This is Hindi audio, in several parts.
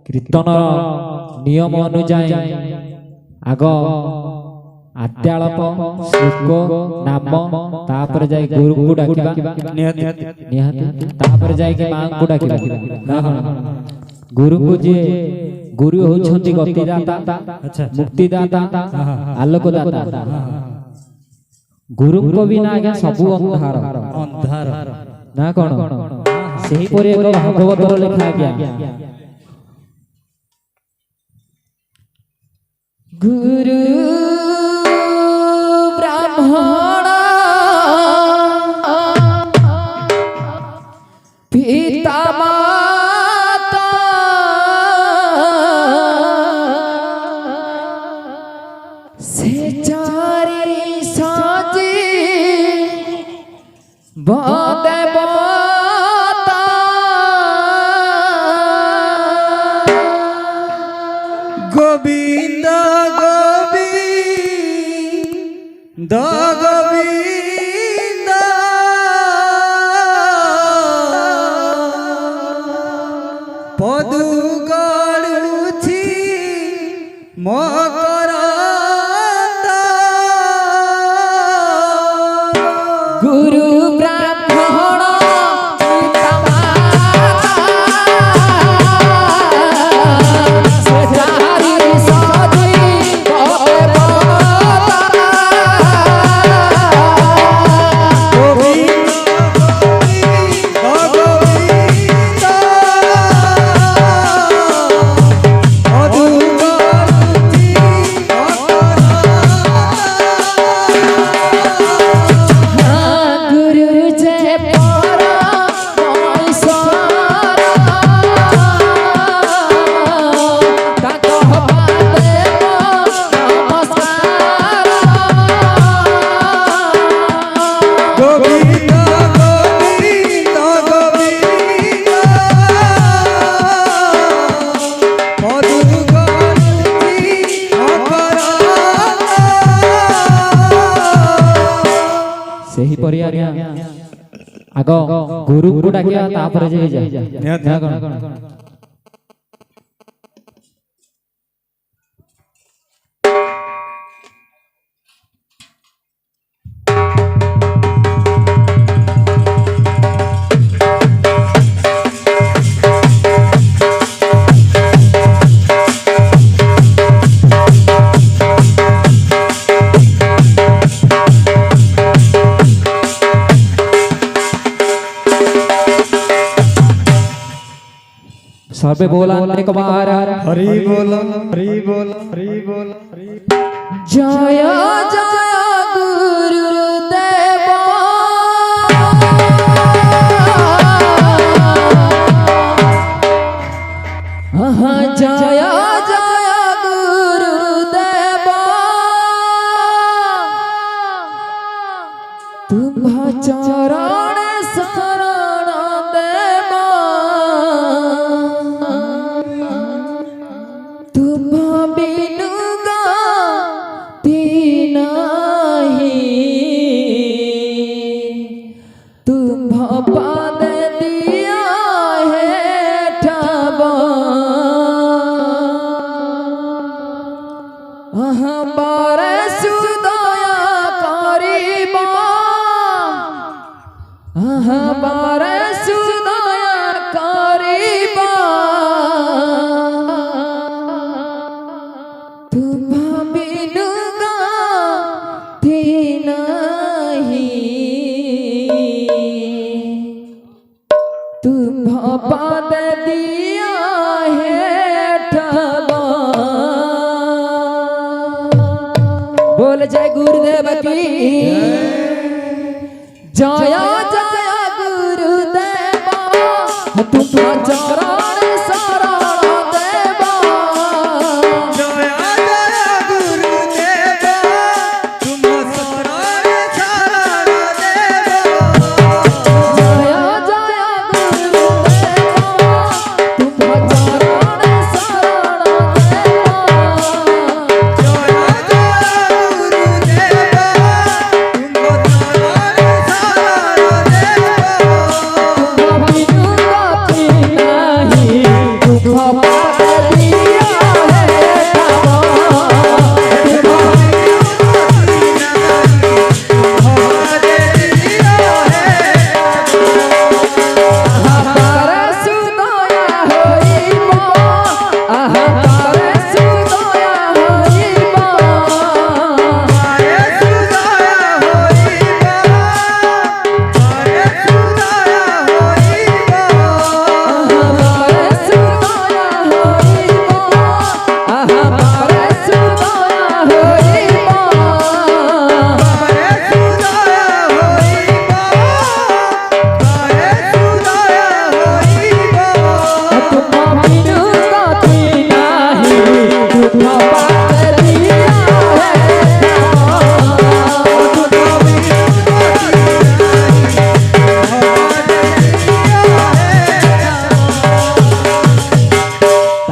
कीर्तन नियम अनुजाई आग आद्यालप श्लोक नाम तापर जाय गुरु को डाकिबा निहाती तापर जाय के मां को डाकिबा गुरु को जे गुरु होछंती गतिदाता मुक्तिदाता आलोकदाता गुरु को बिना आज्ञा सबु अंधार अंधार ना कोन सेही परे एक भागवतर लिखा गया गुरु ब्राह्मण पिता माता से चारि साजी बादे बाता गोविंद गोविंद गोविंद पदु गळुछि मकरंद गुरु ब्राह्मण पिता माता से चारि साजी बादे बाता गोविंद गोविंद पदु गळुछि गुरु जे परा महेश्वर ताको पादे नमस्कार गोविंद गोविंद गोविंद पदु गळुछि मकरंद सही परिया आग गुरु को डाकिया तापर जे जाय ना कोन सबे बोला एक बार हरि बोल हरि बोल हरि बोल हरि जय जय गुरुदेव जय जय गुरुदेव तुम चरण शरण देव तुम बिनु गति नहीं तुम पद दिया है ठब बारे सुदया करिबा बारे सुदया करिबा तुम बिनु गति नहीं तुम पद दिया है ठब बोल जय गुरुदेव की जय जय गुरुदेव तुम चरण शरण देव जय जय गुरुदेव तुम शरण शरण देव जय जय गुरुदेव तुम चरण शरण देव जय जय गुरुदेव तुम शरण शरण देव बिनु गति नहीं तुम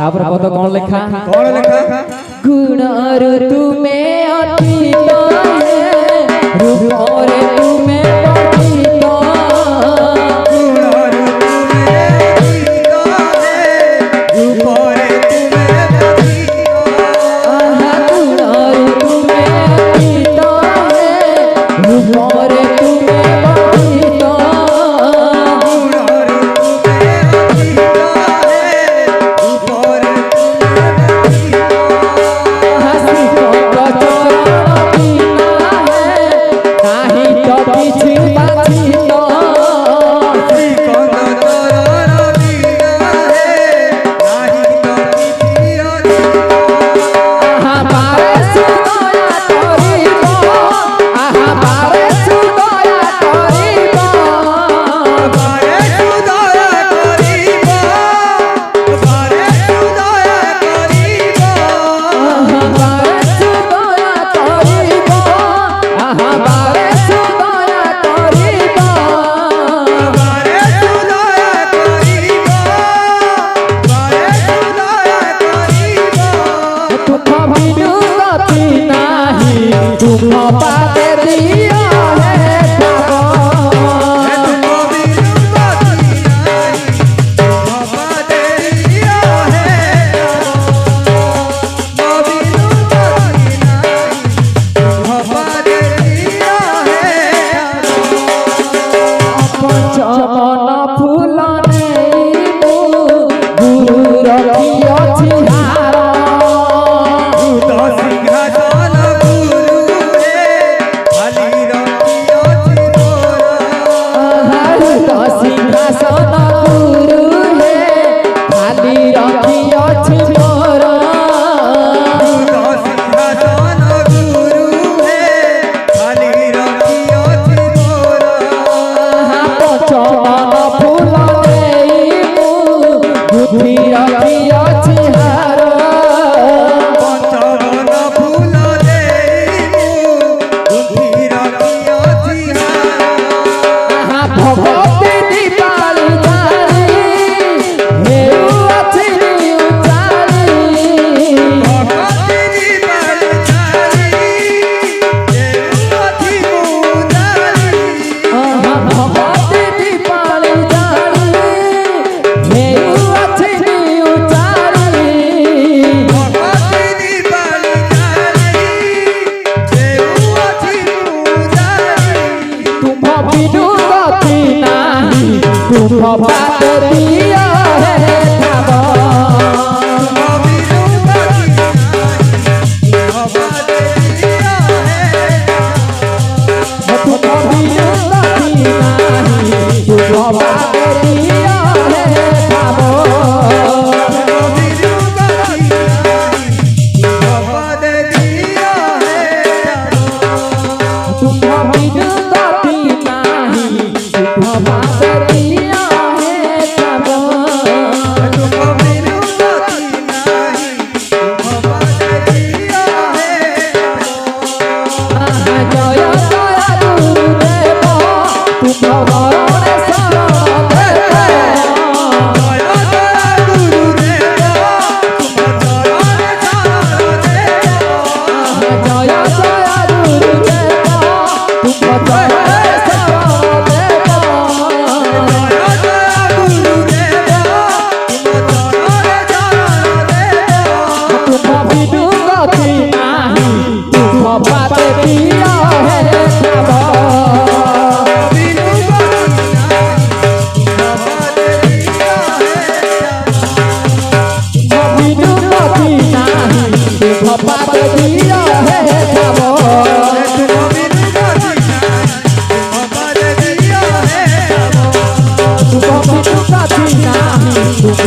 तापर कत कौन लिखा कौन लिखा गुण तुमे अतीत रूप रे तुमे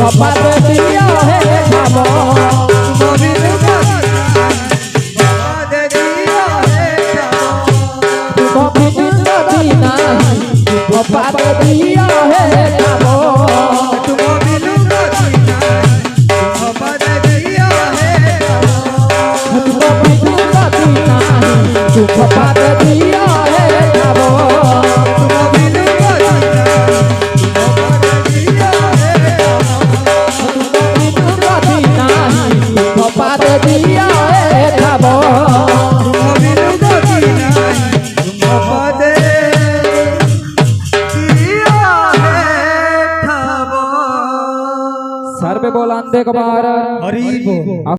पतित नंद कुमार हरि बोल।